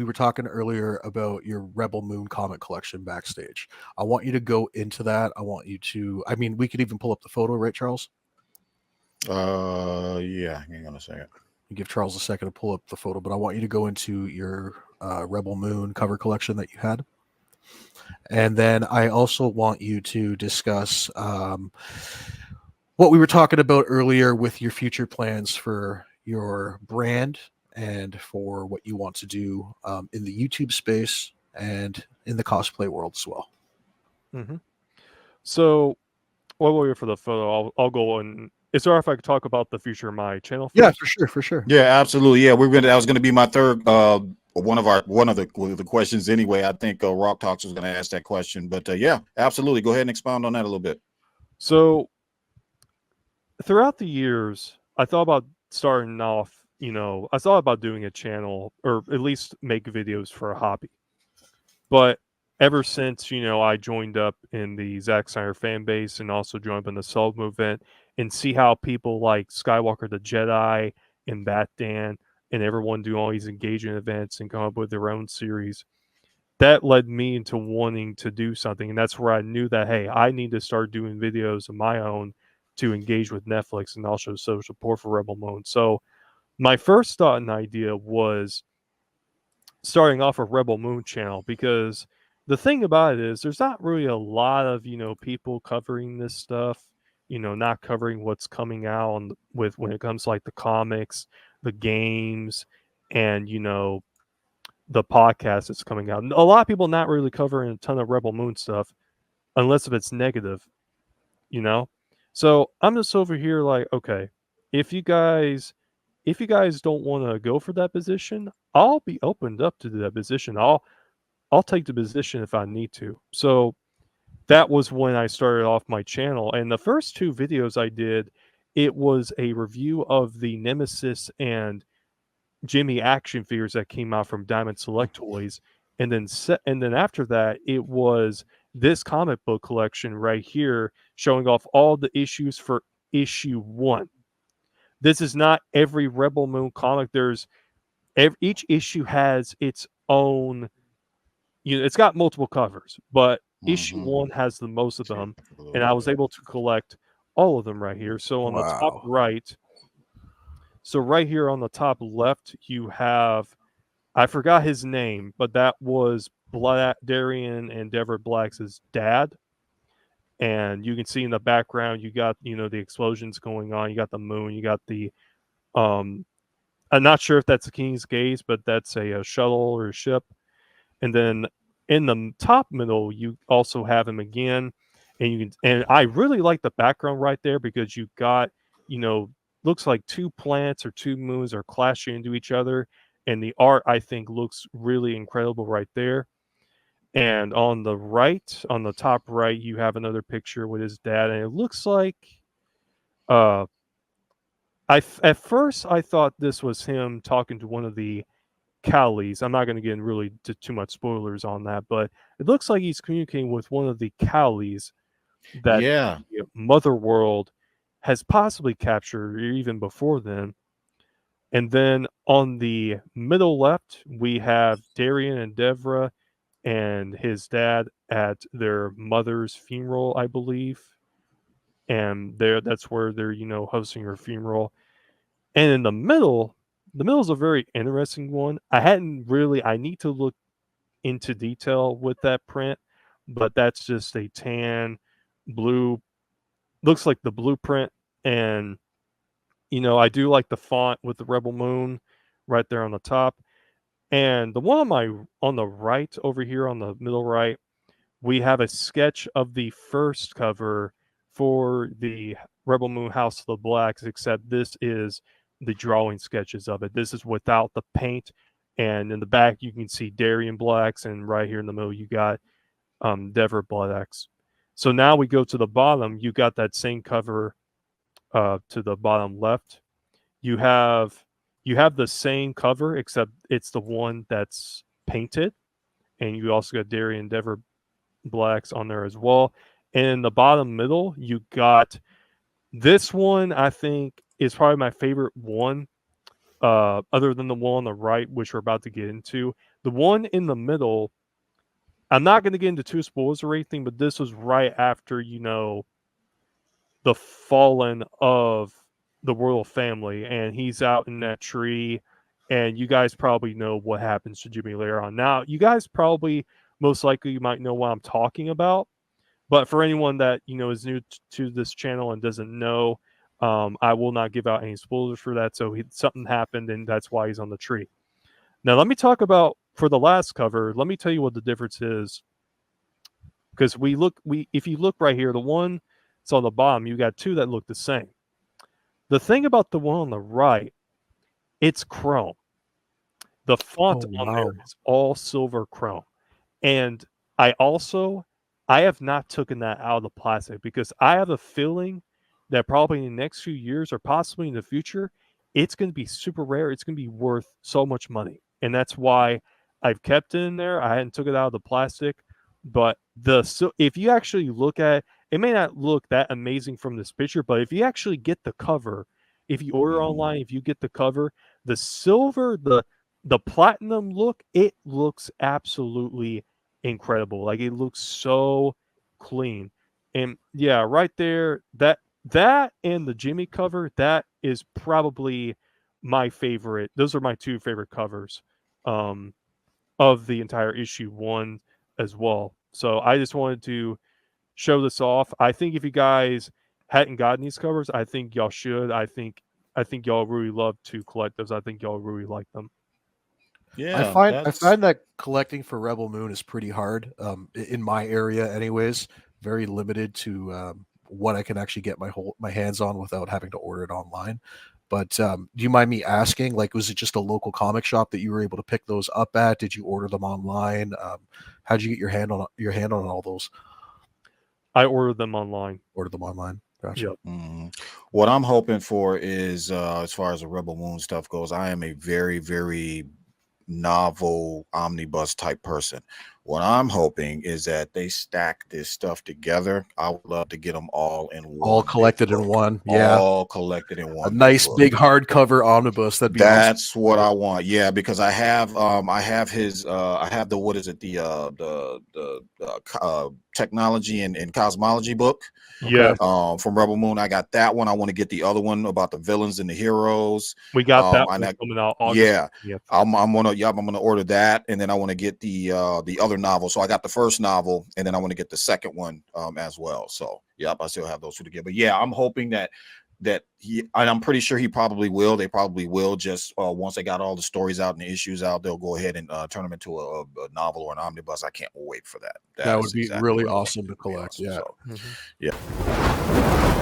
we were talking earlier about your Rebel Moon comic collection backstage. I want you to go into that. I want you to. I mean, we could even pull up the photo, right, Charles? Yeah. Hang on a second. You give Charles a second to pull up the photo, but I want you to go into your Rebel Moon cover collection that you had. And then I also want you to discuss what we were talking about earlier with your future plans for your brand and for what you want to do in the YouTube space and in the cosplay world as well. Mm-hmm. So, while we're for the photo, I'll go and. Is there if I could talk about the future of my channel first? Yeah, for sure, for sure. Yeah, absolutely. Yeah, that was gonna be my third one of the questions anyway. I think Rock Talks was gonna ask that question. But yeah, absolutely. Go ahead and expound on that a little bit. So throughout the years, I thought about starting off, I thought about doing a channel or at least make videos for a hobby. But ever since, I joined up in the Zack Snyder fan base and also joined up in the sub movement and see how people like Skywalker the Jedi and Batman and everyone do all these engagement events and come up with their own series. That led me into wanting to do something. And that's where I knew that, hey, I need to start doing videos of my own to engage with Netflix and also show support for Rebel Moon. So my first thought and idea was starting off a Rebel Moon channel because the thing about it is there's not really a lot of, people covering this stuff, not covering what's coming out with when it comes to like the comics, the games, and, the podcast that's coming out. A lot of people not really covering a ton of Rebel Moon stuff unless if it's negative, So I'm just over here like, okay, if you guys don't want to go for that position, I'll be opened up to that position. I'll take the position if I need to. So that was when I started off my channel. And the first two videos I did, it was a review of the Nemesis and Jimmy action figures that came out from Diamond Select Toys. And then after that, it was this comic book collection right here showing off all the issues for issue 1. This is not every Rebel Moon comic. Each issue has its own, it's got multiple covers, but issue 1 has the most of them, and I was able to collect all of them right here. So on the top right, right here on the top left, you have, I forgot his name, but that was Darian and Deborah Black's dad. And you can see in the background, you got, the explosions going on. You got the moon. You got the, I'm not sure if that's the King's Gaze, but that's a shuttle or a ship. And then in the top middle, you also have him again. And I really like the background right there because you got, looks like two planets or two moons are clashing into each other. And the art, I think, looks really incredible right there. And on the right, on the top right, you have another picture with his dad. And it looks like, at first, I thought this was him talking to one of the Cowleys. I'm not going to get in really too much spoilers on that, but it looks like he's communicating with one of the Cowleys that the Mother World has possibly captured even before then. And then on the middle left, we have Darian and Devra and his dad at their mother's funeral, I believe. And that's where they're, hosting her funeral. And in the middle is a very interesting one. I need to look into detail with that print, but that's just a tan blue, looks like the blueprint. And, I do like the font with the Rebel Moon right there on the top. And the one on the right over here on the middle right, we have a sketch of the first cover for the Rebel Moon House of the Blacks, except this is the drawing sketches of it. This is without the paint. And in the back, you can see Darian Blacks. And right here in the middle, you got Dever BloodAxe. So now we go to the bottom. You got that same cover to the bottom left. You have the same cover, except it's the one that's painted. And you also got Darian Dever Blacks on there as well. And in the bottom middle, you got this one, I think, is probably my favorite one, other than the one on the right, which we're about to get into. The one in the middle, I'm not going to get into too spoilers or anything, but this was right after, you know, the fallen of the royal family, and he's out in that tree, and you guys probably know what happens to Jimmy later on. Now, you guys probably, most likely, you might know what I'm talking about, but for anyone that, you know, is new to this channel and doesn't know, I will not give out any spoilers for that. So something happened, and that's why he's on the tree. Now, let me talk about, for the last cover, let me tell you what the difference is. Because if you look right here, the one that's on the bottom, you got two that look the same. The thing about the one on the right, it's chrome. The font on there is all silver chrome. And I have not taken that out of the plastic, because I have a feeling that probably in the next few years, or possibly in the future, it's going to be super rare. It's going to be worth so much money. And that's why I've kept it in there. I hadn't took it out of the plastic. But if you actually look at it, it may not look that amazing from this picture, but if you actually get the cover, if you order online, if you get the cover, the silver, the platinum look, it looks absolutely incredible. Like, it looks so clean. And yeah, right there, that and the Jimmy cover, that is probably my favorite. Those are my two favorite covers of the entire issue 1 as well. So I just wanted to show this off. I think if you guys hadn't gotten these covers, I think y'all should. I think y'all really love to collect those. I think y'all really like them. Yeah, I find that collecting for Rebel Moon is pretty hard. In my area, anyways, very limited to what I can actually get my hands on without having to order it online. But do you mind me asking, like, was it just a local comic shop that you were able to pick those up at? Did you order them online? How'd you get your hand on all those? I ordered them online. Ordered them online. Gotcha. Yep. Mm-hmm. What I'm hoping for is, as far as the Rebel Moon stuff goes, I am a very, very novel omnibus type person. What I'm hoping is that they stack this stuff together. I would love to get them all in one. All collected in one. Yeah. All collected in one. A nice big hardcover omnibus. That's awesome. What I want. Yeah, because I have his I have the, what is it, the technology and cosmology book. Yeah. From Rebel Moon. I got that one. I want to get the other one about the villains and the heroes. We got that one coming out August. Yeah. Yep. I'm gonna order that, and then I want to get the other novel. So I got the first novel, and then I want to get the second one as well. So yep, I still have those two together. But yeah, I'm hoping that he, and I'm pretty sure he probably will. They probably will, just once they got all the stories out and the issues out, they'll go ahead and turn them into a novel or an omnibus. I can't wait for that. That would be exactly really awesome to collect. Awesome. Yeah. So, yeah.